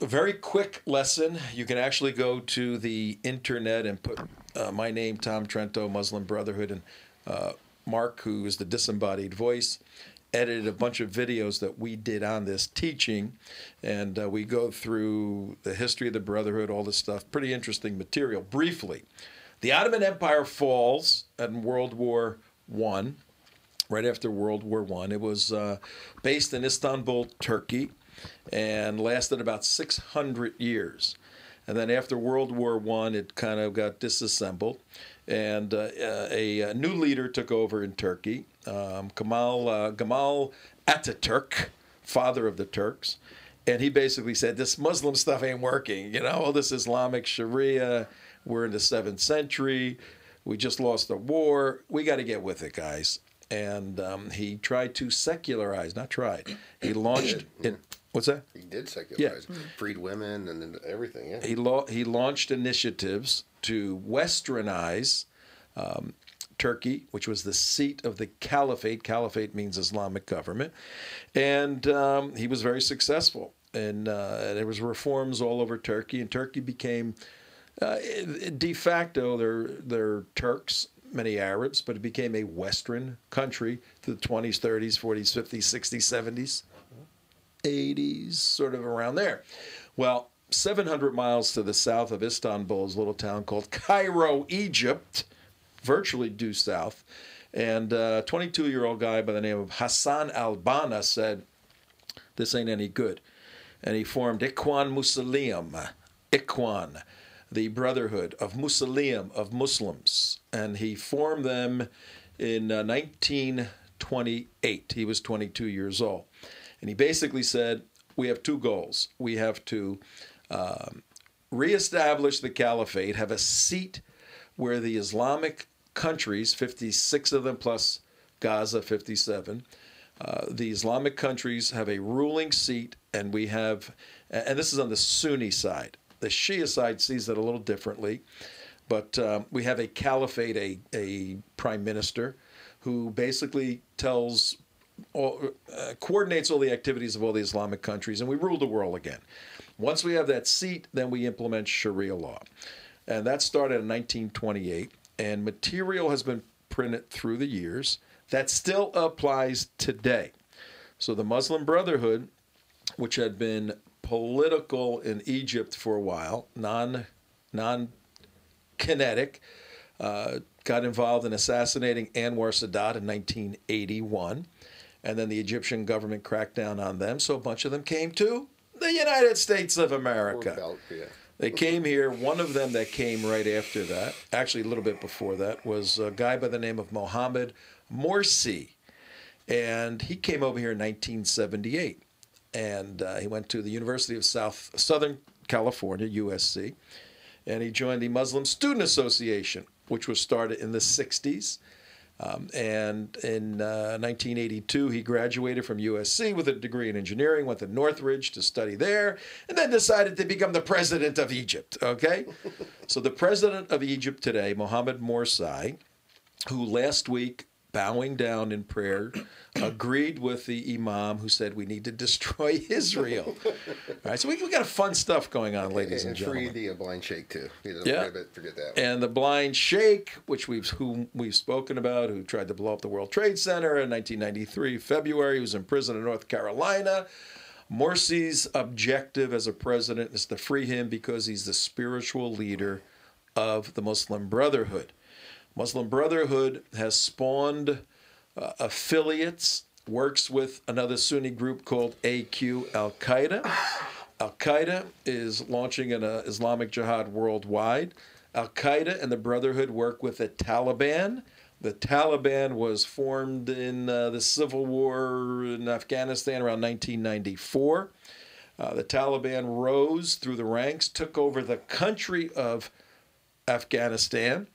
a very quick lesson. You can actually go to the internet and put my name, Tom Trento, Muslim Brotherhood, and Mark, who is the disembodied voice, edited a bunch of videos that we did on this teaching, and we go through the history of the Brotherhood, all this stuff. Pretty interesting material. Briefly, the Ottoman Empire falls in World War I, right after World War I. It was based in Istanbul, Turkey, and lasted about 600 years. And then after World War I, it kind of got disassembled, and a new leader took over in Turkey, Gamal Ataturk, father of the Turks. And he basically said, this Muslim stuff ain't working. You know, all this Islamic Sharia, we're in the 7th century. We just lost the war. We got to get with it, guys. And he tried to secularize, not tried. He launched it. What's that? He did secularize, freed women and everything. Yeah. He launched initiatives to westernize Turkey, which was the seat of the caliphate. Caliphate means Islamic government, and he was very successful. And there was reforms all over Turkey, and Turkey became de facto they're Turks, many Arabs, but it became a Western country through the 20s, 30s, 40s, 50s, 60s, 70s. 80s, sort of around there. Well, 700 miles to the south of Istanbul is a little town called Cairo, Egypt, virtually due south. And a 22-year-old guy by the name of Hassan al-Banna said, this ain't any good. And he formed Ikhwan Muslim, Ikhwan, the Brotherhood of Muslim, of Muslims. And he formed them in 1928. He was 22 years old. And he basically said, we have two goals. We have to reestablish the caliphate, have a seat where the Islamic countries, 56 of them plus Gaza, 57, the Islamic countries have a ruling seat, and we have, and this is on the Sunni side. The Shia side sees it a little differently, but we have a caliphate, a prime minister, who basically coordinates all the activities of all the Islamic countries, and we rule the world again. Once we have that seat, then we implement Sharia law. And that started in 1928, and material has been printed through the years that still applies today. So the Muslim Brotherhood, which had been political in Egypt for a while, non-kinetic, got involved in assassinating Anwar Sadat in 1981. And then the Egyptian government cracked down on them, so a bunch of them came to the United States of America. They came here. One of them that came right after that, actually a little bit before that, was a guy by the name of Mohammed Morsi. And he came over here in 1978. And he went to the University of Southern California, USC. And he joined the Muslim Student Association, which was started in the 60s. And in 1982, he graduated from USC with a degree in engineering, went to Northridge to study there, and then decided to become the president of Egypt, okay? So the president of Egypt today, Mohammed Morsi, who last week, bowing down in prayer, agreed with the imam who said we need to destroy Israel. All right, so we got fun stuff going on, ladies and gentlemen. And free the blind sheikh, too. Forget that one. And the blind sheikh, whom we've spoken about, who tried to blow up the World Trade Center in 1993, February, he was in prison in North Carolina. Morsi's objective as a president is to free him because he's the spiritual leader of the Muslim Brotherhood. Muslim Brotherhood has spawned affiliates, works with another Sunni group called AQ Al-Qaeda. Al-Qaeda is launching an Islamic Jihad worldwide. Al-Qaeda and the Brotherhood work with the Taliban. The Taliban was formed in the civil war in Afghanistan around 1994. The Taliban rose through the ranks, took over the country of Afghanistan.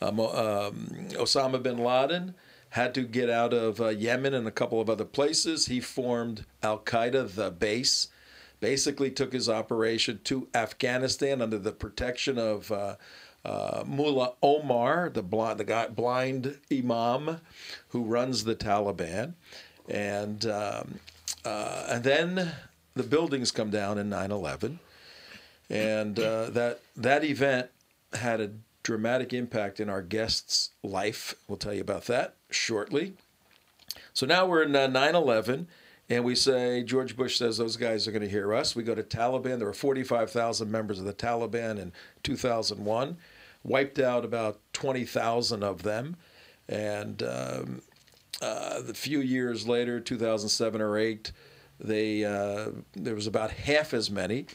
Osama bin Laden had to get out of Yemen and a couple of other places. He formed Al-Qaeda, the base, basically took his operation to Afghanistan under the protection of Mullah Omar, the blind imam who runs the Taliban. And then the buildings come down in 9/11, and that event had a dramatic impact in our guest's life. We'll tell you about that shortly. So now we're in 9/11, and we say, George Bush says those guys are going to hear us. We go to Taliban. There were 45,000 members of the Taliban in 2001, wiped out about 20,000 of them. And a few years later, 2007 or 8, there was about half as many.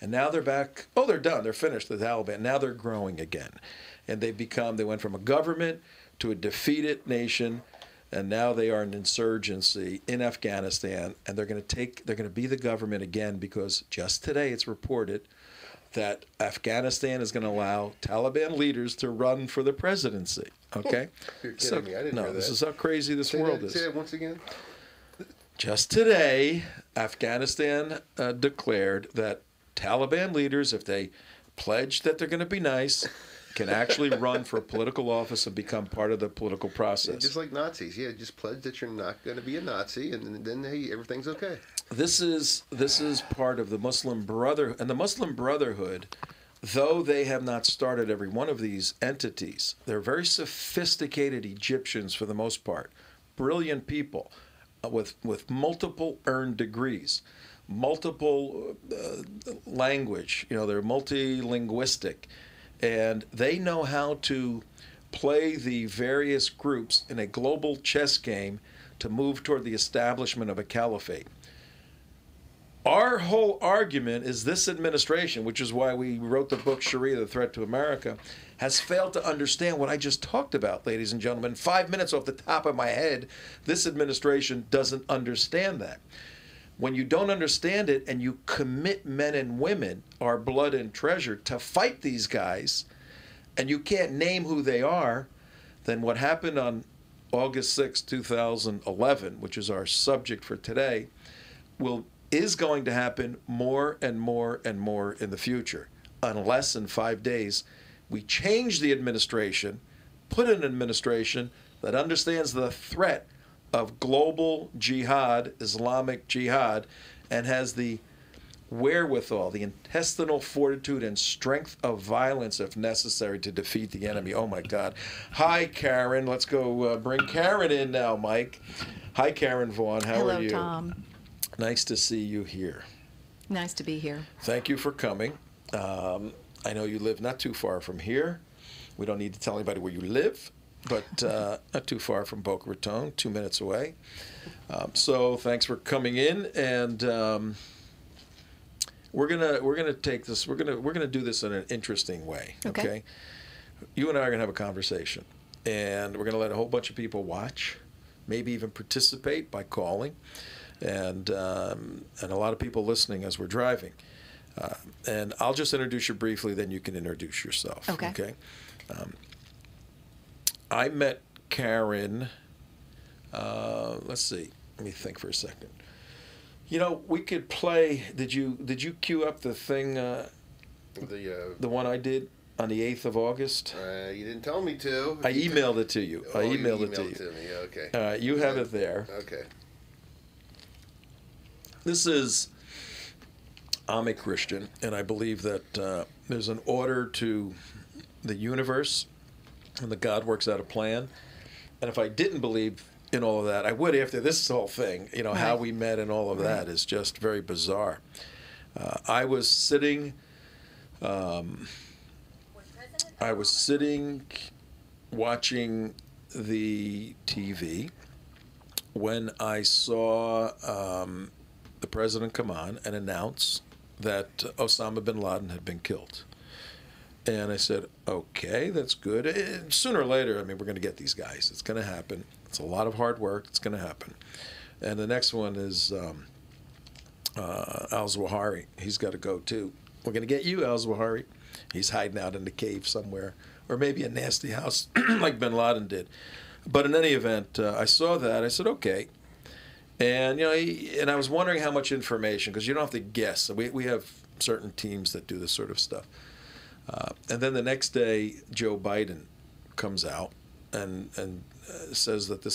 And now they're back. Oh, they're done. They're finished, the Taliban. Now they're growing again. And they went from a government to a defeated nation, and now they are an insurgency in Afghanistan, and they're going to be the government again, because just today it's reported that Afghanistan is going to allow Taliban leaders to run for the presidency. Okay? You're kidding me. I didn't know that. This is how crazy this world is. Say that once again. Just today, Afghanistan declared that Taliban leaders, if they pledge that they're going to be nice, can actually run for a political office and become part of the political process. Yeah, just like Nazis. Yeah, just pledge that you're not going to be a Nazi, and then hey, everything's okay. This is part of the Muslim Brotherhood. And the Muslim Brotherhood, though they have not started every one of these entities, they're very sophisticated Egyptians for the most part, brilliant people with multiple earned degrees, multiple language. They're multilinguistic, and they know how to play the various groups in a global chess game to move toward the establishment of a caliphate. Our whole argument is this administration, which is why we wrote the book Sharia, The Threat to America, has failed to understand what I just talked about, ladies and gentlemen. 5 minutes off the top of my head, this administration doesn't understand that. When you don't understand it and you commit men and women, our blood and treasure, to fight these guys, and you can't name who they are, then what happened on August 6, 2011, which is our subject for today, is going to happen more and more and more in the future, unless in 5 days we change the administration, put an administration that understands the threat of global jihad, Islamic jihad, and has the wherewithal, the intestinal fortitude and strength of violence if necessary to defeat the enemy. Oh my God. Hi, Karen. Let's go bring Karen in now, Mike. Hi, Karen Vaughn. How are you? Hello, Tom. Nice to see you here. Nice to be here. Thank you for coming. I know you live not too far from here. We don't need to tell anybody where you live, but not too far from Boca Raton, 2 minutes away. So thanks for coming in, and we're gonna take this. We're gonna do this in an interesting way. Okay. You and I are gonna have a conversation, and we're gonna let a whole bunch of people watch, maybe even participate by calling, and a lot of people listening as we're driving. And I'll just introduce you briefly, then you can introduce yourself. Okay. I met Karen. Let's see. Let me think for a second. We could play. Did you queue up the thing? The one I did on the 8th of August. You didn't tell me to. I emailed it to you. Oh, I emailed it to me. Okay. You have it there. Okay. I'm a Christian, and I believe that there's an order to the universe, and that God works out a plan. And if I didn't believe in all of that, I would after this whole thing. Right. How we met and all of that is just very bizarre. I was sitting watching the TV when I saw the president come on and announce that Osama bin Laden had been killed. And I said, okay, that's good. And sooner or later, we're going to get these guys. It's going to happen. It's a lot of hard work. It's going to happen. And the next one is al-Zawahiri. He's got to go, too. We're going to get you, al-Zawahiri. He's hiding out in the cave somewhere, or maybe a nasty house like bin Laden did. But in any event, I saw that. I said, okay. And, and I was wondering how much information, because you don't have to guess. We have certain teams that do this sort of stuff. And then the next day, Joe Biden comes out and says that the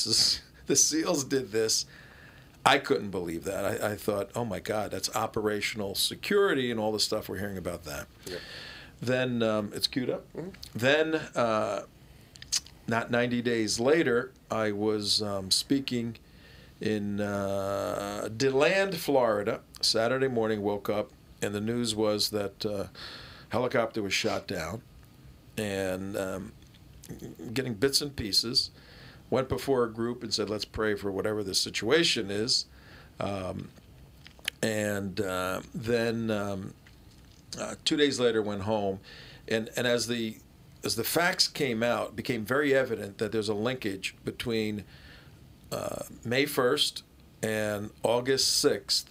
SEALs did this. I couldn't believe that. I thought, oh my God, that's operational security and all the stuff we're hearing about that. Yeah. Then it's queued up. Then, not 90 days later, I was speaking in DeLand, Florida. Saturday morning, woke up, and the news was that helicopter was shot down, and getting bits and pieces. Went before a group and said, let's pray for whatever the situation is. Then 2 days later went home. And as the facts came out, it became very evident that there's a linkage between May 1st and August 6th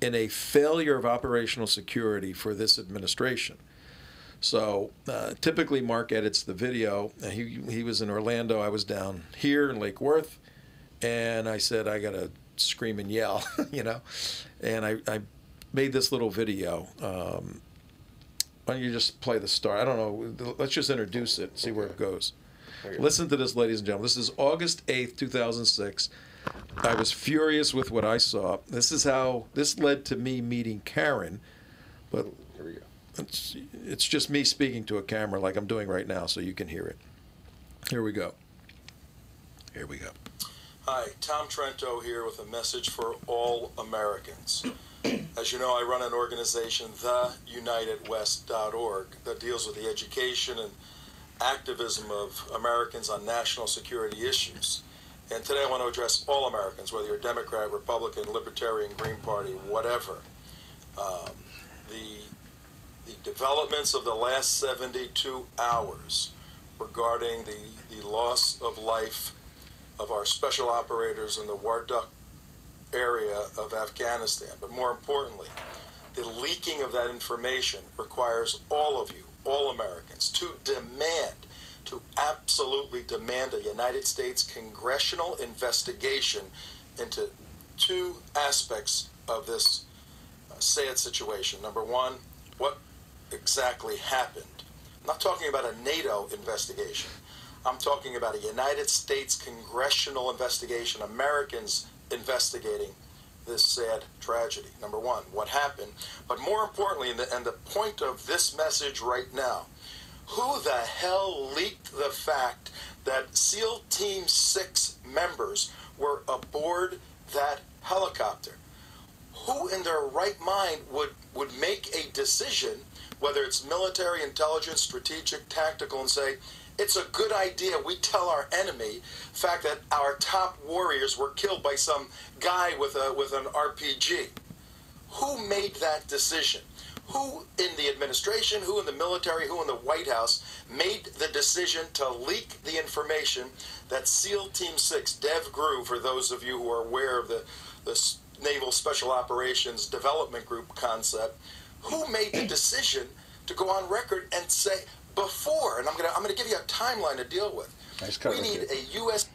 in a failure of operational security for this administration. So typically Mark edits the video. He was in Orlando. I was down here in Lake Worth. And I said, I got to scream and yell, you know. And I made this little video. Why don't you just play the start? I don't know. Let's just introduce it, see where it goes. Listen to this, ladies and gentlemen. This is August 8th, 2006. I was furious with what I saw. This led to me meeting Karen. But Here we go. it's just me speaking to a camera like I'm doing right now, so you can hear it. Here we go. Here we go. Hi, Tom Trento here with a message for all Americans. As you know, I run an organization, theunitedwest.org, that deals with the education and activism of Americans on national security issues. And today I want to address all Americans, whether you're Democrat, Republican, Libertarian, Green Party, whatever. The developments of the last 72 hours regarding the loss of life of our special operators in the Wardak area of Afghanistan. But more importantly, the leaking of that information requires all of you, all Americans, to absolutely demand a United States congressional investigation into two aspects of this sad situation. Number one, what exactly happened? I'm not talking about a NATO investigation. I'm talking about a United States congressional investigation, Americans investigating this sad tragedy. Number one, what happened? But more importantly, and the point of this message right now, who the hell leaked the fact that SEAL Team 6 members were aboard that helicopter? Who in their right mind would make a decision, whether it's military, intelligence, strategic, tactical, and say, it's a good idea we tell our enemy the fact that our top warriors were killed by some guy with an RPG? Who made that decision? Who in the administration, who in the military, who in the White House made the decision to leak the information that SEAL Team 6, Dev Gru, for those of you who are aware of the Naval Special Operations Development Group concept, who made the decision to go on record and say before, and I'm gonna give you a timeline to deal with. Nice cover, we need kid. a U.S.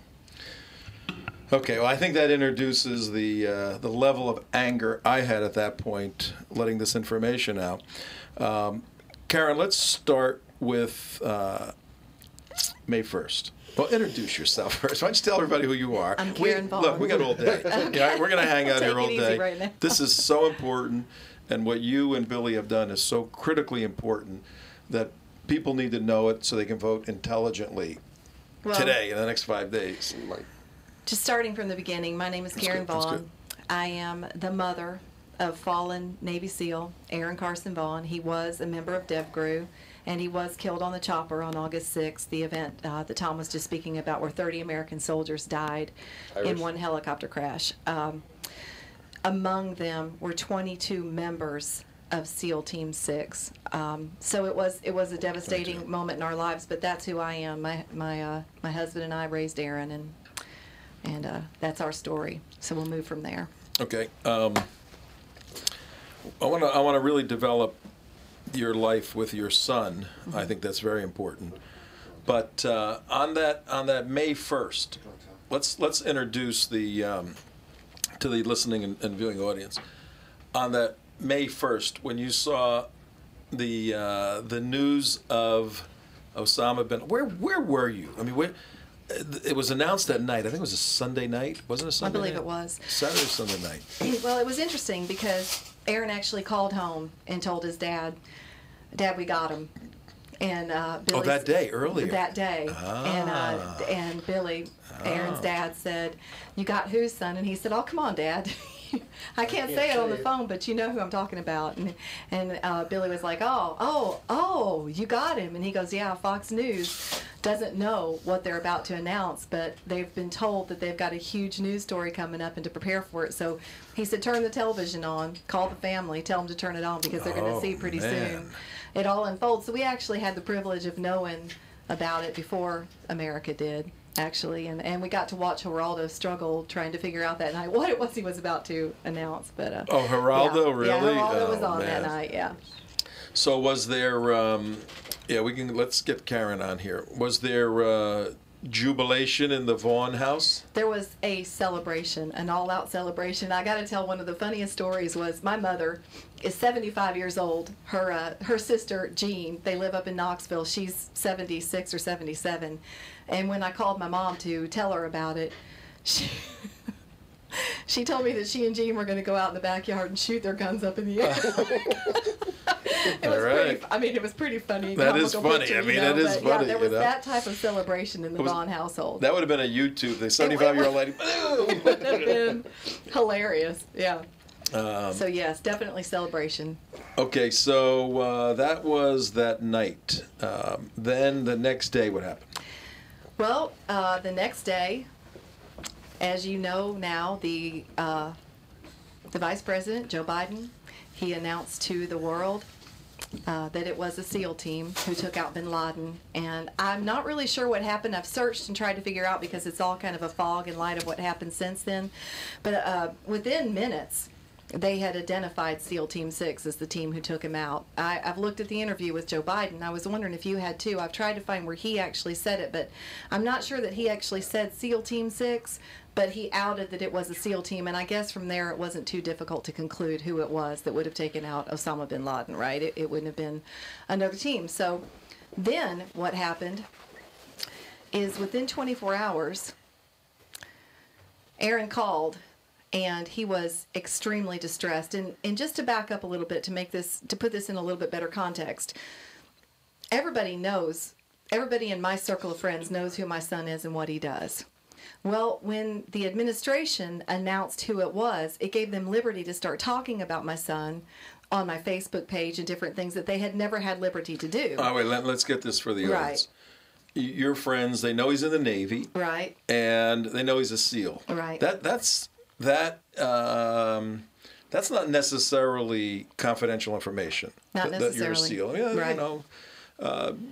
Okay, well, I think that introduces the level of anger I had at that point, letting this information out. Karen, let's start with May 1st. Well, introduce yourself first. Why don't you tell everybody who you are? I'm Karen Vaughn. Look, we got all day. Yeah, we're going to hang out here all Take it easy day. right now. This is so important, and what you and Billy have done is so critically important that people need to know it so they can vote intelligently today in the next 5 days. Just starting from the beginning, my name is Karen That's Vaughn. good. I am the mother of fallen Navy SEAL Aaron Carson Vaughn. He was a member of DevGru, and he was killed on the chopper on August 6th, the event that Tom was just speaking about, where 30 American soldiers died in one helicopter crash. Among them were 22 members of SEAL Team 6. So it was a devastating moment in our lives, but that's who I am. My husband and I raised Aaron, and that's our story. So we'll move from there. Okay. I want to really develop your life with your son. Mm-hmm. I think that's very important. But on that May 1st, let's introduce the to the listening and viewing audience. On that May 1st, when you saw the news of Osama bin, where were you? I mean, it was announced that night. I think it was a Sunday night. Wasn't it a I Sunday believe night? it was. Saturday or Sunday night. Well, it was interesting because Aaron actually called home and told his dad, "Dad, we got him." And Billy, that day, earlier. That day. And Billy, Aaron's dad, said, "You got who, son?" And he said, "Oh, come on, Dad." I can't say it on the phone, but you know who I'm talking about. And Billy was like, oh, you got him. And he goes, "Yeah, Fox News doesn't know what they're about to announce, but they've been told that they've got a huge news story coming up and to prepare for it." So he said, "Turn the television on, call the family, tell them to turn it on because they're going to see pretty soon it all unfolds." So we actually had the privilege of knowing about it before America did, actually, and we got to watch Geraldo struggle trying to figure out that night what it was he was about to announce. But Geraldo, yeah. really? Yeah, Geraldo was Oh, on man. that night. Yeah. So was there? Let's get Karen on here. Was there jubilation in the Vaughn house? There was a celebration, an all-out celebration. I got to tell, one of the funniest stories was my mother is 75 years old. Her sister Jean, they live up in Knoxville. She's 76 or 77, and when I called my mom to tell her about it, she told me that she and Jean were going to go out in the backyard and shoot their guns up in the air. It was it was pretty funny. That is funny. Picture, that is funny. Yeah, there was that type of celebration in the Vaughn household. That would have been a YouTube. The 75-year-old lady. It would have been hilarious. Yeah. So yes, definitely celebration. Okay, so that was that night. Then the next day, what happened? Well, the next day, as you know now, the Vice President, Joe Biden, he announced to the world that it was a SEAL team who took out bin Laden. And I'm not really sure what happened. I've searched and tried to figure out because it's all kind of a fog in light of what happened since then. But within minutes, they had identified SEAL Team 6 as the team who took him out. I've looked at the interview with Joe Biden. I was wondering if you had too. I've tried to find where he actually said it, but I'm not sure that he actually said SEAL Team 6, but he outed that it was a SEAL team, and I guess from there it wasn't too difficult to conclude who it was that would have taken out Osama bin Laden, right? It wouldn't have been another team. So then what happened is within 24 hours, Aaron called, and he was extremely distressed. And just to back up a little bit, to put this in a little bit better context, everybody in my circle of friends knows who my son is and what he does. Well, when the administration announced who it was, it gave them liberty to start talking about my son on my Facebook page and different things that they had never had liberty to do. Oh, wait, let's get this for the audience. Right. Your friends, they know he's in the Navy. Right. And they know he's a SEAL. Right. That's not necessarily confidential information. Not necessarily. That you're a SEAL. I mean, right.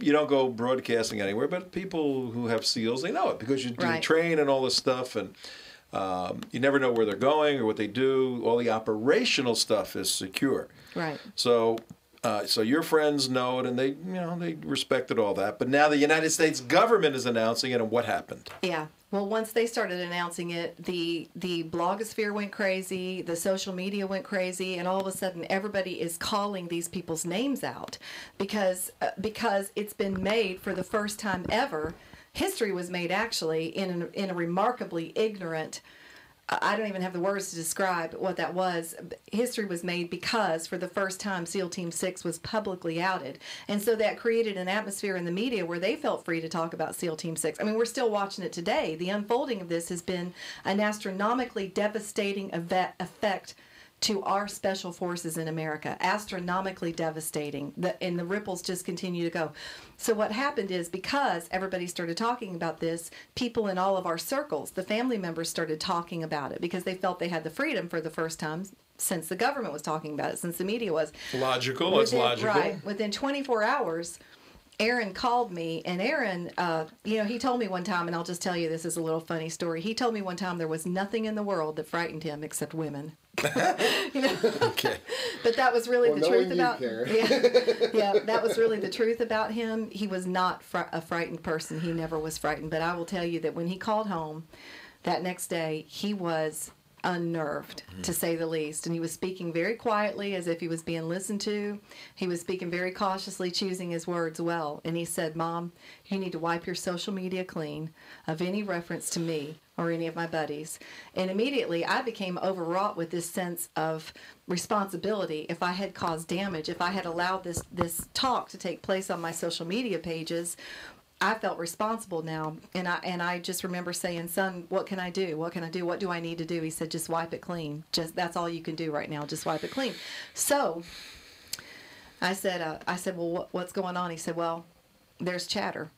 You don't go broadcasting anywhere, but people who have SEALs, they know it because you Right. train and all this stuff, and you never know where they're going or what they do. All the operational stuff is secure. Right. So your friends know it, and they respected all that. But now the United States government is announcing it, and what happened? Yeah. Well, once they started announcing it, the blogosphere went crazy, the social media went crazy, and all of a sudden everybody is calling these people's names out because it's been made for the first time ever. History was made actually in a remarkably ignorant. I don't even have the words to describe what that was. History was made because for the first time SEAL Team 6 was publicly outed. And so that created an atmosphere in the media where they felt free to talk about SEAL Team 6. I mean, we're still watching it today. The unfolding of this has been an astronomically devastating effect to our special forces in America. Astronomically devastating. And the ripples just continue to go. So what happened is because everybody started talking about this, people in all of our circles, the family members started talking about it because they felt they had the freedom for the first time since the government was talking about it, since the media was. Logical. It's logical. Right. Within 24 hours, Aaron called me, and Aaron, he told me one time, and I'll just tell you this is a little funny story. He told me one time there was nothing in the world that frightened him except women. Okay. But that was really the truth about Karen. yeah, that was really the truth about him. He was not a frightened person. He never was frightened. But I will tell you that when he called home that next day, he was unnerved, to say the least. And he was speaking very quietly, as if he was being listened to. He was speaking very cautiously, choosing his words well. And he said, "Mom, you need to wipe your social media clean of any reference to me or any of my buddies." And immediately I became overwrought with this sense of responsibility. If I had caused damage, if I had allowed this talk to take place on my social media pages, I felt responsible now. And I just remember saying, "Son, what can I do? What can I do? What do I need to do?" He said, "Just wipe it clean. Just, that's all you can do right now. Just wipe it clean." So I said, "Well, what's going on?" He said, "Well, there's chatter,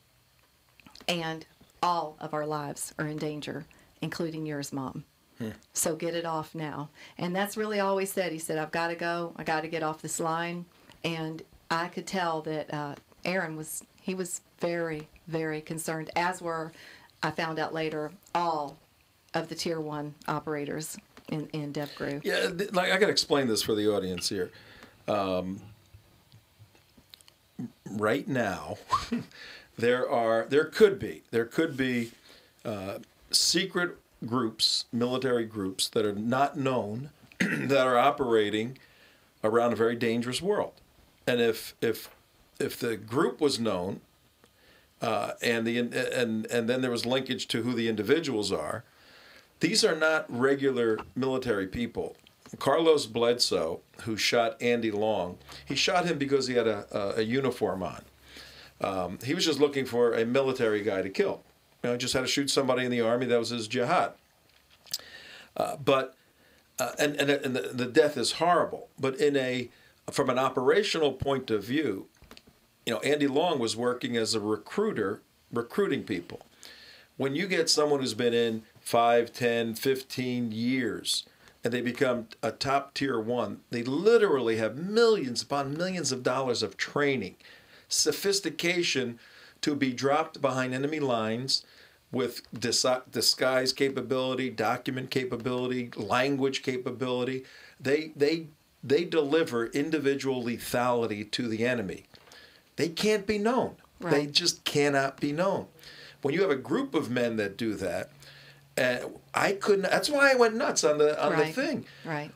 and all of our lives are in danger, including yours, Mom. So get it off now." And that's really all he said. He said, "I've got to go. I got to get off this line." And I could tell that Aaron was very, very concerned, as were, I found out later, all of the Tier 1 operators in DevGru. Yeah, like I got to explain this for the audience here. Right now, there could be secret groups, military groups that are not known, that are operating around a very dangerous world. And if the group was known, and then there was linkage to who the individuals are, these are not regular military people. Carlos Bledsoe, who shot Andy Long, he shot him because he had a uniform on. He was just looking for a military guy to kill. Just had to shoot somebody in the army. That was his jihad. But the death is horrible. But from an operational point of view, Andy Long was working as a recruiter, recruiting people. When you get someone who's been in 5, 10, 15 years, and they become a top Tier 1, they literally have millions upon millions of dollars of training, sophistication to be dropped behind enemy lines with disguise capability, document capability, language capability. They deliver individual lethality to the enemy. They can't be known. Right. They just cannot be known. When you have a group of men that do that, I couldn't. That's why I went nuts on the thing. Right.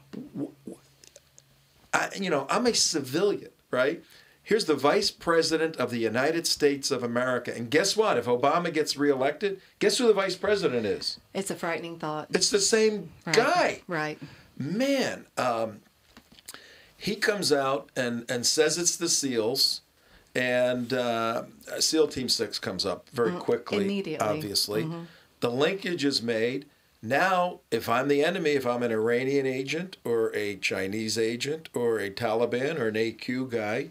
I'm a civilian, right? Here's the Vice President of the United States of America, and guess what? If Obama gets reelected, guess who the Vice President is? It's a frightening thought. It's the same guy. Right. Man, he comes out and says it's the SEALs. And SEAL Team 6 comes up very quickly, immediately. Obviously. Mm-hmm. The linkage is made. Now, if I'm the enemy, if I'm an Iranian agent or a Chinese agent or a Taliban or an AQ guy,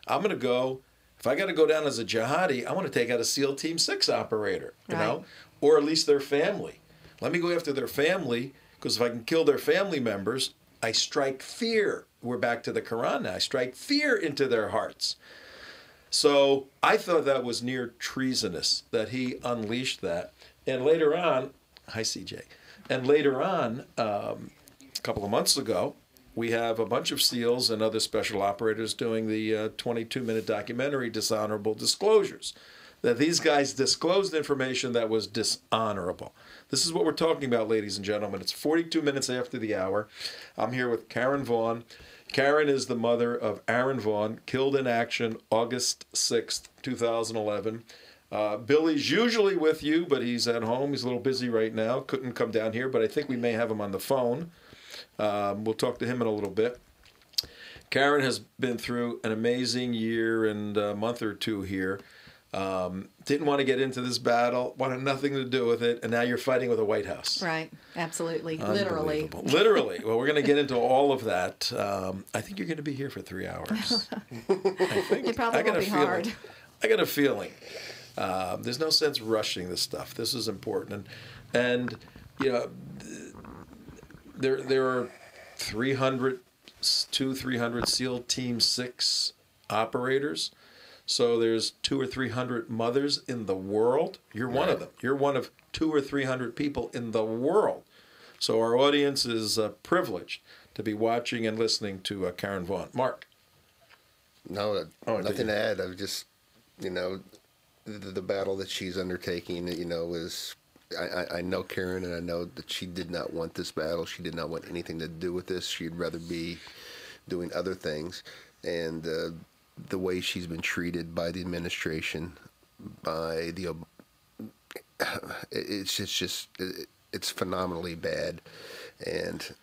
I'm going to go, if I got to go down as a jihadi, I want to take out a SEAL Team 6 operator, or at least their family. Let me go after their family, because if I can kill their family members, I strike fear. We're back to the Quran now. I strike fear into their hearts. So I thought that was near treasonous that he unleashed that. And later on, hi CJ, and later on, a couple of months ago, we have a bunch of SEALs and other special operators doing the 22-minute documentary, Dishonorable Disclosures, that these guys disclosed information that was dishonorable. This is what we're talking about, ladies and gentlemen. It's 42 minutes after the hour. I'm here with Karen Vaughn. Karen is the mother of Aaron Vaughn, killed in action August 6th, 2011. Billy's usually with you, but he's at home. He's a little busy right now. Couldn't come down here, but I think we may have him on the phone. We'll talk to him in a little bit. Karen has been through an amazing year and a month or two here. Didn't want to get into this battle, wanted nothing to do with it, and now you're fighting with the White House. Right, absolutely, literally. Literally. Well, we're going to get into all of that. I think you're going to be here for 3 hours. I think. It probably will be hard. I got a feeling. There's no sense rushing this stuff. This is important. And there are 300 SEAL Team 6 operators. So there's 200 or 300 mothers in the world. You're one of them. You're one of 200 or 300 people in the world. So our audience is privileged to be watching and listening to Karen Vaughn. Mark? No, nothing to add. I've just, the battle that she's undertaking, is I know Karen, and I know that she did not want this battle. She did not want anything to do with this. She'd rather be doing other things. And the way she's been treated by the administration, by the, it's phenomenally bad. And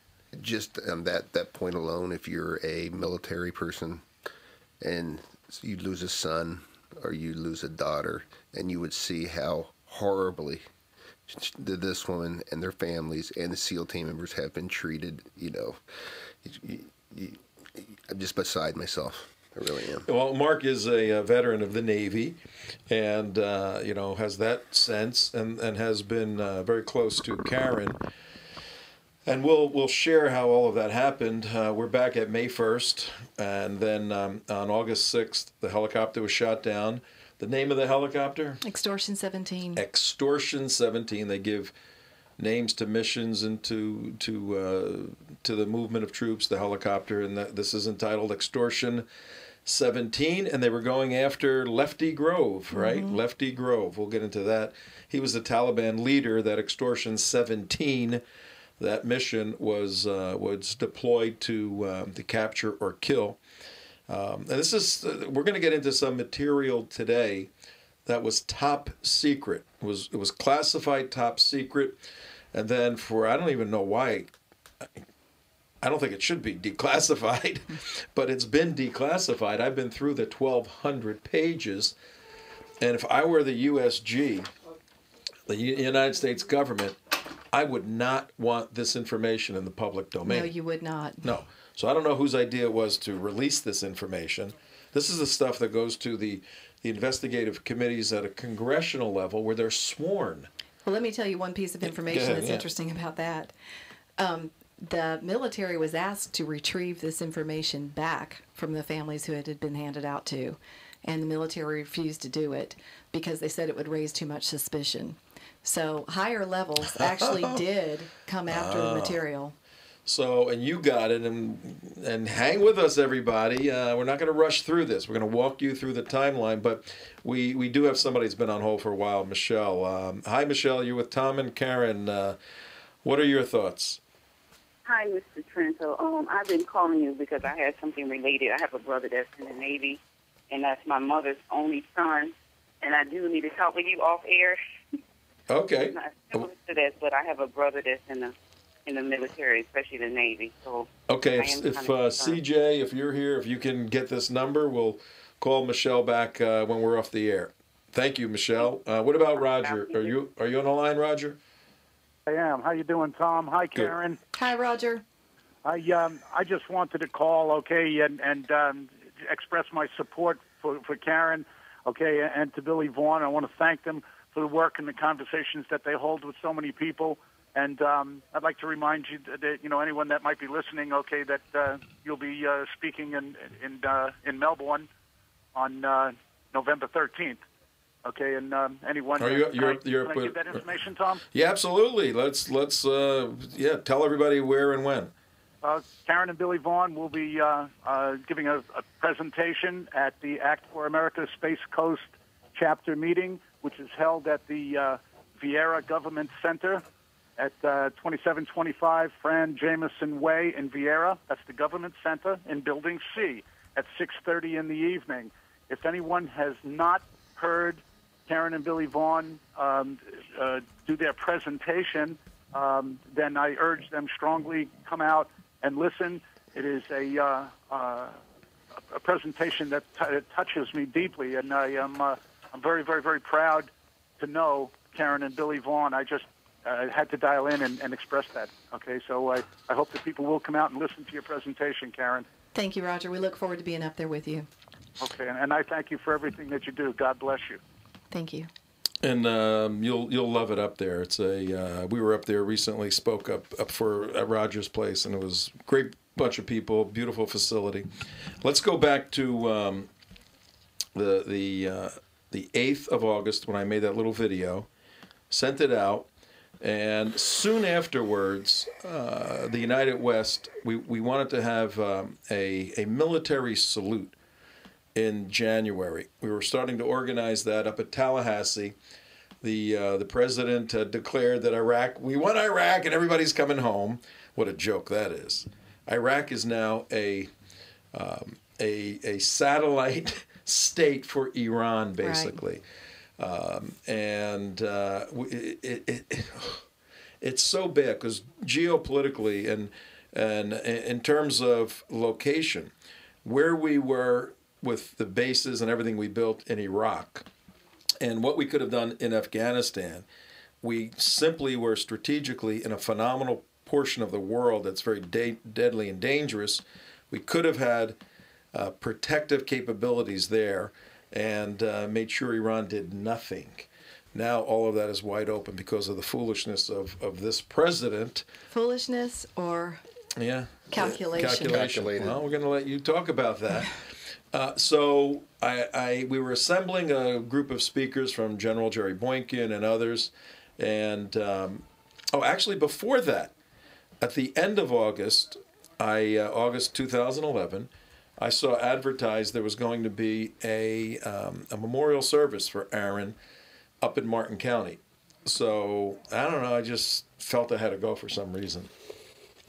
just on that point alone, if you're a military person and you lose a son or you lose a daughter, and you would see how horribly this woman and their families and the SEAL team members have been treated, I'm just beside myself. I really am. Well, Mark is a veteran of the Navy, and has that sense, and has been very close to Karen. And we'll share how all of that happened. We're back at May 1st, and then on August 6th, the helicopter was shot down. The name of the helicopter? Extortion 17. Extortion 17. They give names to missions and to the movement of troops, the helicopter, and this is entitled Extortion 17, and they were going after Lefty Grove, right? Mm-hmm. Lefty Grove. We'll get into that. He was the Taliban leader. That Extortion 17, that mission was deployed to capture or kill. And this is we're going to get into some material today that was top secret. It was classified top secret, and then I don't even know why. I don't think it should be declassified, but it's been declassified. I've been through the 1,200 pages, and if I were the USG, the United States government, I would not want this information in the public domain. No, you would not. No. So I don't know whose idea it was to release this information. This is the stuff that goes to the investigative committees at a congressional level where they're sworn. Well, let me tell you one piece of information that's interesting about that. The military was asked to retrieve this information back from the families who it had been handed out to, and the military refused to do it because they said it would raise too much suspicion. So higher levels actually did come after the material. So, and you got it, and hang with us, everybody. We're not going to rush through this. We're going to walk you through the timeline, but we do have somebody who's been on hold for a while, Michelle. Hi, Michelle. You're with Tom and Karen. What are your thoughts? Hi, Mr. Trento. I've been calling you because I had something related. I have a brother that's in the Navy, and that's my mother's only son, and I do need to talk with you off air. Okay. I'm not similar to this, but I have a brother that's in the military, especially the Navy. So okay, if CJ, if you're here, if you can get this number, we'll call Michelle back when we're off the air. Thank you, Michelle. What about Roger? Are you on the line, Roger? I am. How you doing, Tom? Hi, Karen. Good. Hi, Roger. I just wanted to call, okay, and express my support for Karen, okay, and to Billy Vaughn. I want to thank them for the work and the conversations that they hold with so many people. And I'd like to remind you that anyone that might be listening, okay, that you'll be speaking in Melbourne on November 13th. Okay, and anyone. Can I give that information, Tom? Yeah, absolutely. Let's tell everybody where and when. Karen and Billy Vaughn will be giving a presentation at the Act for America Space Coast chapter meeting, which is held at the Vieira Government Center at 2725 Fran Jameson Way in Vieira. That's the Government Center in Building C at 6:30 in the evening. If anyone has not heard Karen and Billy Vaughn do their presentation, then I urge them strongly come out and listen. It is a presentation that touches me deeply, and I'm very, very, very proud to know Karen and Billy Vaughn. I just had to dial in and express that. Okay, so I hope that people will come out and listen to your presentation, Karen. Thank you, Roger. We look forward to being up there with you. Okay, and I thank you for everything that you do. God bless you. Thank you. And you'll love it up there. It's we were up there recently, spoke up for at Roger's place, and it was a great bunch of people, beautiful facility. Let's go back to the 8th of August when I made that little video, sent it out, and soon afterwards, the United West, we wanted to have a military salute in January. We were starting to organize that up at Tallahassee. the president declared that we won Iraq and everybody's coming home. What a joke that is. Iraq is now a satellite state for Iran, basically. Right. It's so bad because geopolitically and in terms of location, where we were with the bases and everything we built in Iraq and what we could have done in Afghanistan, we simply were strategically in a phenomenal portion of the world that's very deadly and dangerous. We could have had protective capabilities there and made sure Iran did nothing. Now all of that is wide open because of the foolishness of this president. Foolishness or calculation? Calculated. Well, we're going to let you talk about that. So we were assembling a group of speakers from General Jerry Boykin and others. And, actually before that, at the end of August, August 2011, I saw advertised there was going to be a memorial service for Aaron up in Martin County. So, I don't know, I just felt I had to go for some reason.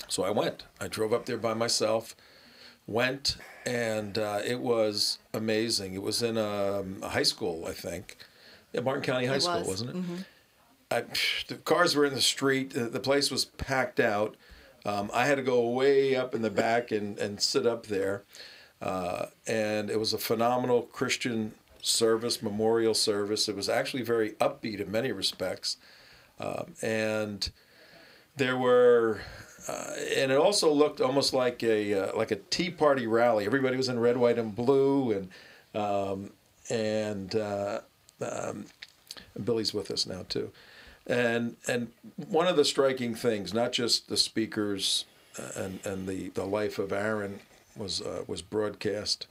So I went. I drove up there by myself, went, and it was amazing. It was in a high school, I think. Yeah, Martin County High School, wasn't it? Mm-hmm. The cars were in the street. The place was packed out. I had to go way up in the back and sit up there. And it was a phenomenal Christian service, memorial service. It was actually very upbeat in many respects. And there were, and it also looked almost like a Tea Party rally. Everybody was in red, white, and blue, and Billy's with us now too. And one of the striking things, not just the speakers and the life of Aaron was broadcast,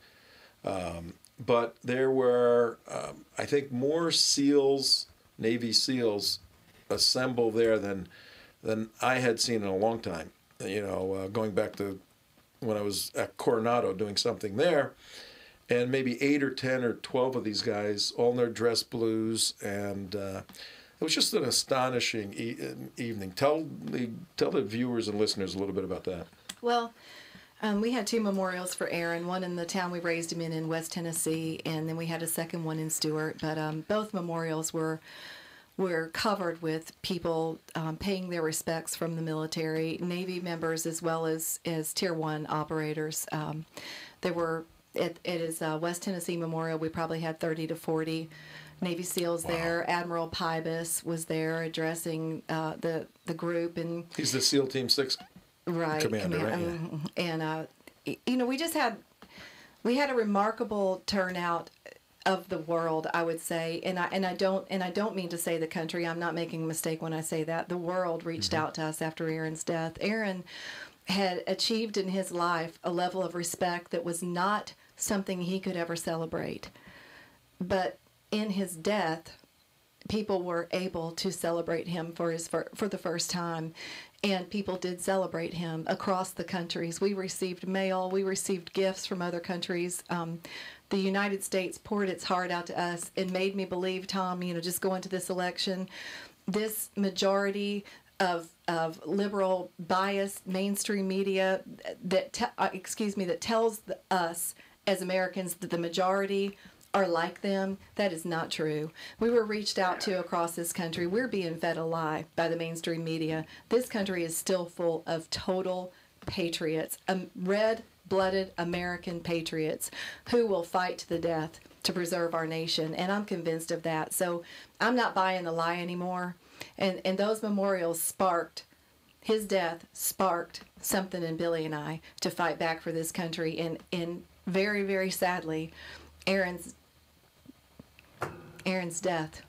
but there were I think more SEALs, Navy SEALs, assembled there than I had seen in a long time. Going back to when I was at Coronado doing something there, and maybe 8 or 10 or 12 of these guys, all in their dress blues, and it was just an astonishing evening. Tell the viewers and listeners a little bit about that. Well, we had 2 memorials for Aaron, one in the town we raised him in West Tennessee, and then we had a second one in Stewart. But both memorials were covered with people paying their respects from the military, Navy members, as well as Tier 1 operators. There were, it is West Tennessee Memorial, we probably had 30 to 40 Navy SEALs there. Admiral Pybus was there addressing the group. And he's the SEAL Team 6 commander, right? And, we had a remarkable turnout of the world, I would say, and I don't mean to say the country. I'm not making a mistake when I say that. The world reached out to us after Aaron's death. Aaron had achieved in his life a level of respect that was not something he could ever celebrate. But in his death, people were able to celebrate him for the first time, and people did celebrate him across the countries. We received mail, we received gifts from other countries. The United States poured its heart out to us and made me believe, Tom, just going to this election, this majority of liberal, biased mainstream media that tells us as Americans that the majority are like them, that is not true. We were reached out to across this country. We're being fed a lie by the mainstream media. This country is still full of total patriots, red-blooded American patriots who will fight to the death to preserve our nation, and I'm convinced of that. So I'm not buying the lie anymore. And those memorials his death sparked something in Billy and I to fight back for this country. And very, very sadly, Aaron's death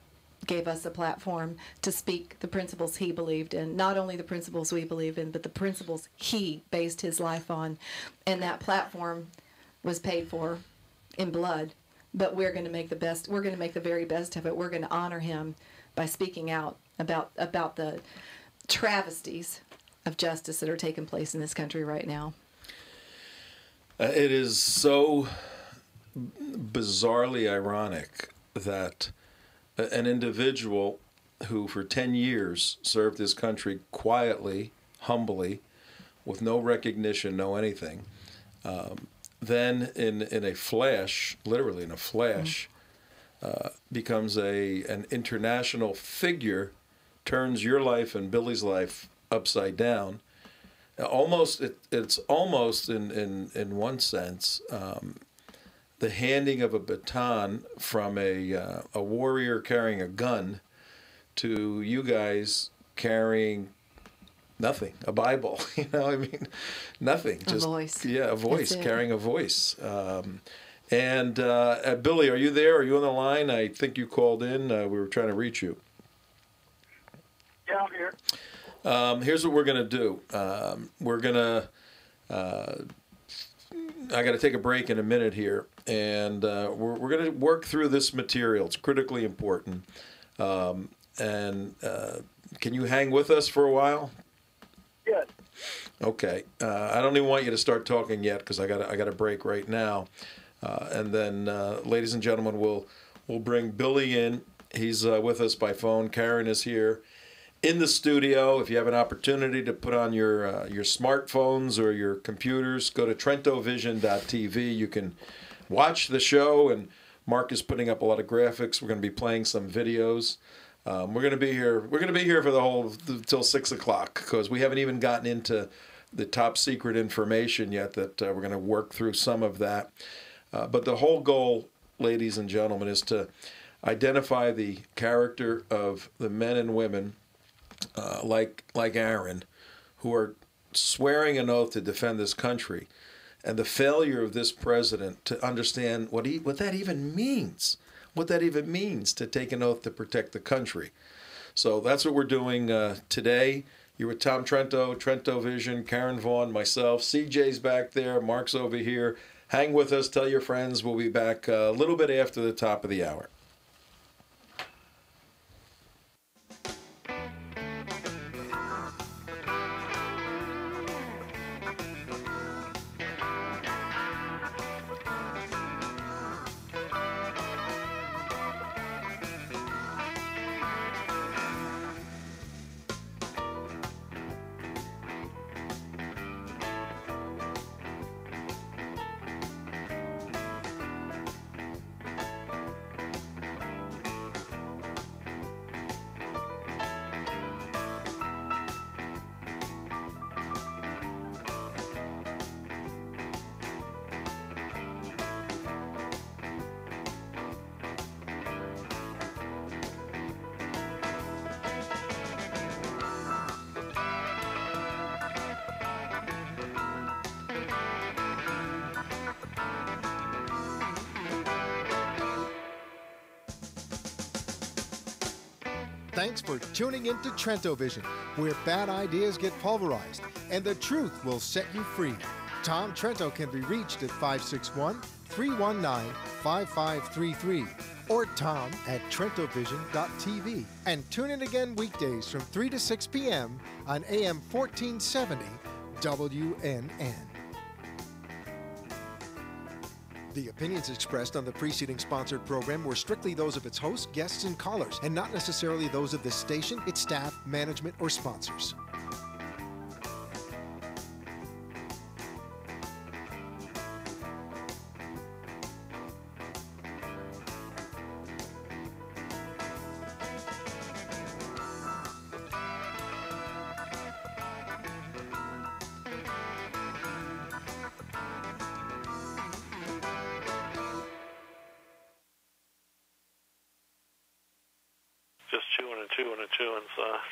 gave us a platform to speak the principles he believed in. Not only the principles we believe in, but the principles he based his life on. And that platform was paid for in blood. But we're going to make the very best of it. We're going to honor him by speaking out about the travesties of justice that are taking place in this country right now. It is so bizarrely ironic that an individual who for 10 years served his country quietly, humbly, with no recognition, no anything, then in a flash, literally in a flash, becomes an international figure, turns your life and Billy's life upside down. It's almost in one sense the handing of a baton from a warrior carrying a gun to you guys carrying nothing, a Bible. I mean, nothing. Just a voice. Yeah, a voice, That's it. carrying a voice. And Billy, are you there? Are you on the line? I think you called in. We were trying to reach you. Yeah, I'm here. Here's what we're going to do. We're going to, I got to take a break in a minute here, and we're going to work through this material. It's critically important. And can you hang with us for a while? Yes. Okay. I don't even want you to start talking yet because I got a break right now. And then, ladies and gentlemen, we'll bring Billy in. He's with us by phone. Karen is here in the studio. If you have an opportunity to put on your smartphones or your computers, go to TrentoVision.tv. You can watch the show, and Mark is putting up a lot of graphics. We're going to be playing some videos. We're going to be here. We're going to be here for the whole till 6 o'clock because we haven't even gotten into the top secret information yet. That we're going to work through some of that. But the whole goal, ladies and gentlemen, is to identify the character of the men and women like Aaron, who are swearing an oath to defend this country, and the failure of this president to understand what that even means. What that even means to take an oath to protect the country. So that's what we're doing today. You're with Tom Trento, Trento Vision, Karen Vaughn, myself. CJ's back there. Mark's over here. Hang with us. Tell your friends. We'll be back a little bit after the top of the hour. Thanks for tuning into Trento Vision, where bad ideas get pulverized and the truth will set you free. Tom Trento can be reached at 561-319-5533 or tom@trentovision.tv. And tune in again weekdays from 3 to 6 p.m. on AM 1470 WNN. The opinions expressed on the preceding sponsored program were strictly those of its hosts, guests, and callers, and not necessarily those of the station, its staff, management, or sponsors.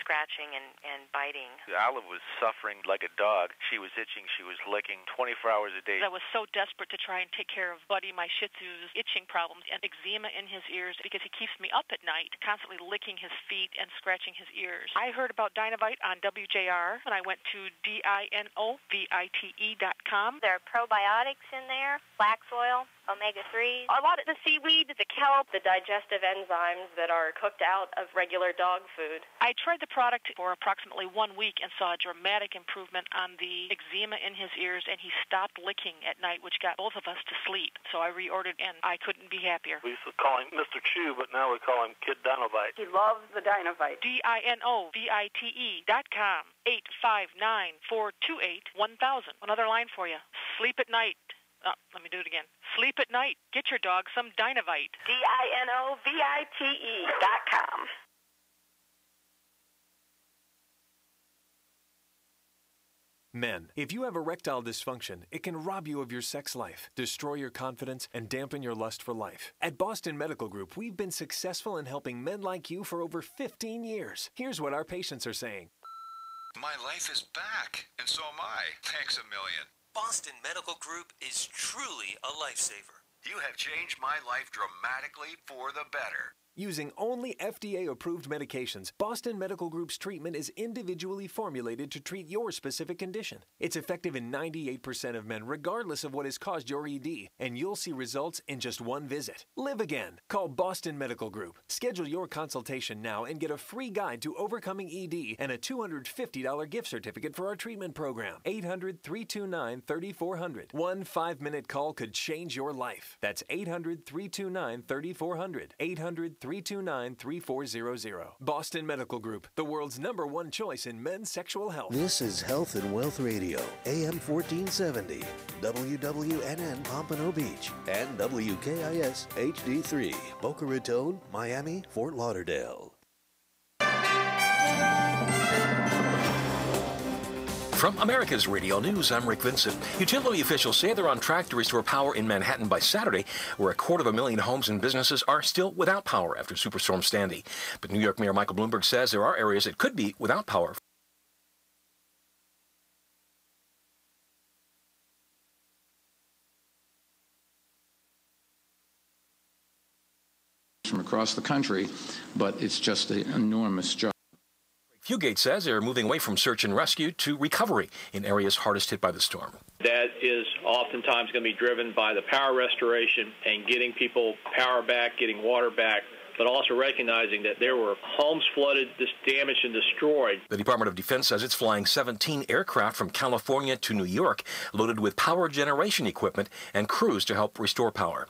Scratching and biting. Olive was suffering like a dog. She was itching. She was licking 24 hours a day. I was so desperate to try and take care of Buddy, my Shih Tzu's itching problems and eczema in his ears because he keeps me up at night, constantly licking his feet and scratching his ears. I heard about Dinovite on WJR, and I went to DINOVITE.com. There are probiotics in there, flax oil, omega-3s. A lot of the seaweed, the kelp, the digestive enzymes that are cooked out of regular dog food. I tried the product for approximately 1 week and saw a dramatic improvement on the eczema in his ears, and he stopped licking at night, which got both of us to sleep. So I reordered, and I couldn't be happier. We used to call him Mr. Chew, but now we call him Kid Dinovite. He loves the Dinovite. DINOVITE.com, 859-428-1000. Another line for you. Sleep at night. Let me do it again. Sleep at night. Get your dog some Dinovite. DINOVITE.com. Men, if you have erectile dysfunction, it can rob you of your sex life, destroy your confidence, and dampen your lust for life. At Boston Medical Group, we've been successful in helping men like you for over 15 years. Here's what our patients are saying. My life is back, and so am I. Thanks a million. Boston Medical Group is truly a lifesaver. You have changed my life dramatically for the better. Using only FDA-approved medications, Boston Medical Group's treatment is individually formulated to treat your specific condition. It's effective in 98% of men, regardless of what has caused your ED, and you'll see results in just one visit. Live again. Call Boston Medical Group. Schedule your consultation now and get a free guide to overcoming ED and a $250 gift certificate for our treatment program. 800-329-3400. One 5-minute call could change your life. That's 800-329-3400. 800-329-3400. Boston Medical Group, the world's #1 choice in men's sexual health. This is Health and Wealth Radio, AM 1470, WWNN Pompano Beach, and WKIS HD3, Boca Raton, Miami, Fort Lauderdale. From America's Radio News, I'm Rick Vincent. Utility officials say they're on track to restore power in Manhattan by Saturday, where 250,000 homes and businesses are still without power after Superstorm Sandy. But New York Mayor Michael Bloomberg says there are areas that could be without power. From across the country, but it's just an enormous job. Fugate says they're moving away from search and rescue to recovery in areas hardest hit by the storm. That is oftentimes going to be driven by the power restoration and getting people power back, getting water back, but also recognizing that there were homes flooded, damaged, and destroyed. The Department of Defense says it's flying 17 aircraft from California to New York, loaded with power generation equipment and crews to help restore power.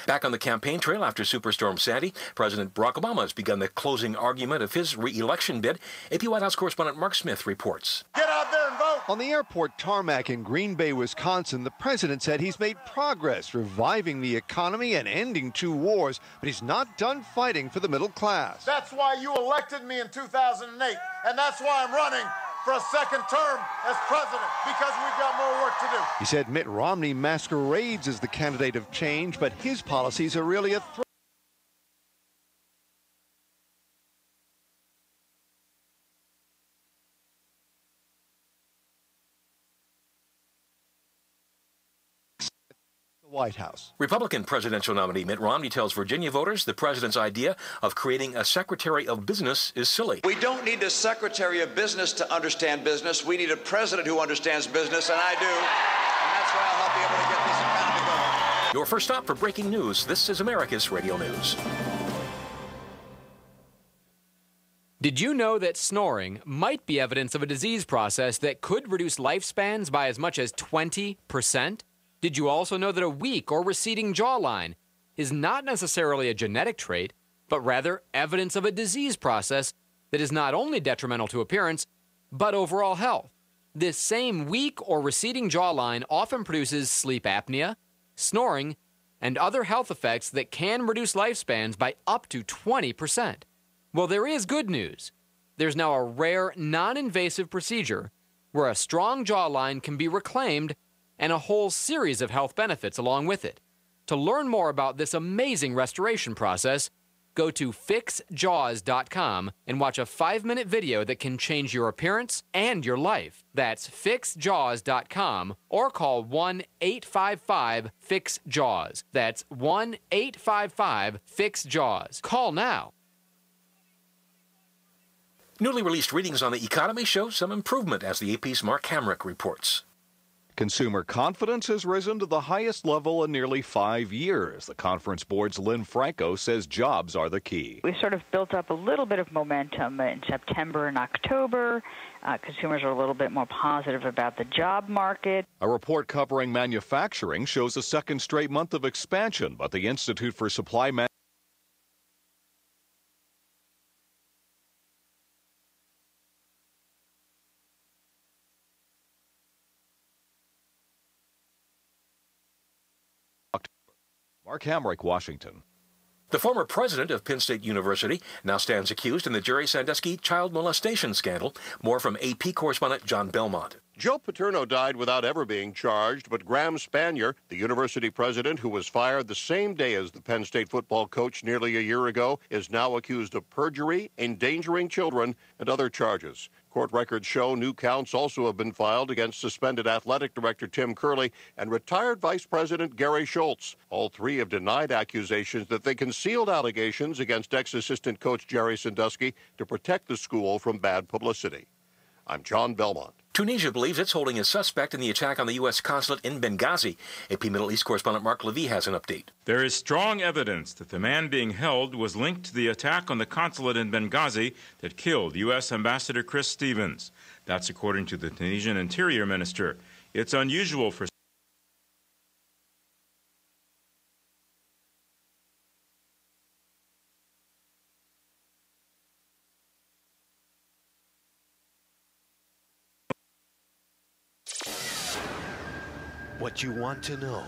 Back on the campaign trail after Superstorm Sandy, President Barack Obama has begun the closing argument of his re-election bid. AP White House correspondent Mark Smith reports. Get out there and vote! On the airport tarmac in Green Bay, Wisconsin, the president said he's made progress reviving the economy and ending 2 wars, but he's not done fighting for the middle class. That's why you elected me in 2008, and that's why I'm running for a second term as president, because we've got more work to do. He said Mitt Romney masquerades as the candidate of change, but his policies are really a threat. White House. Republican presidential nominee Mitt Romney tells Virginia voters the president's idea of creating a Secretary of Business is silly. We don't need a Secretary of Business to understand business. We need a president who understands business, and I do. And that's why I'll help be able to get this economy going. Your first stop for breaking news. This is America's Radio News. Did you know that snoring might be evidence of a disease process that could reduce lifespans by as much as 20%? Did you also know that a weak or receding jawline is not necessarily a genetic trait, but rather evidence of a disease process that is not only detrimental to appearance, but overall health? This same weak or receding jawline often produces sleep apnea, snoring, and other health effects that can reduce lifespans by up to 20%. Well, there is good news. There's now a rare, non-invasive procedure where a strong jawline can be reclaimed and a whole series of health benefits along with it. To learn more about this amazing restoration process, go to fixjaws.com and watch a 5-minute video that can change your appearance and your life. That's fixjaws.com or call 1-855-FIX-JAWS. That's 1-855-FIX-JAWS. Call now. Newly released readings on the economy show some improvement, as the AP's Mark Hamrick reports. Consumer confidence has risen to the highest level in nearly 5 years. The Conference Board's Lynn Franco says jobs are the key. We sort of built up a little bit of momentum in September and October. Consumers are a little bit more positive about the job market. A report covering manufacturing shows a second straight month of expansion, but the Institute for Supply Management Mark Hamrick, Washington. The former president of Penn State University now stands accused in the Jerry Sandusky child molestation scandal. More from AP correspondent John Belmont. Joe Paterno died without ever being charged, but Graham Spanier, the university president who was fired the same day as the Penn State football coach nearly a year ago, is now accused of perjury, endangering children, and other charges. Court records show new counts also have been filed against suspended athletic director Tim Curley and retired vice president Gary Schultz. All three have denied accusations that they concealed allegations against ex-assistant coach Jerry Sandusky to protect the school from bad publicity. I'm John Belmont. Tunisia believes it's holding a suspect in the attack on the U.S. consulate in Benghazi. AP Middle East correspondent Mark Levy has an update. There is strong evidence that the man being held was linked to the attack on the consulate in Benghazi that killed U.S. Ambassador Chris Stevens. That's according to the Tunisian Interior Minister. It's unusual for what you want to know.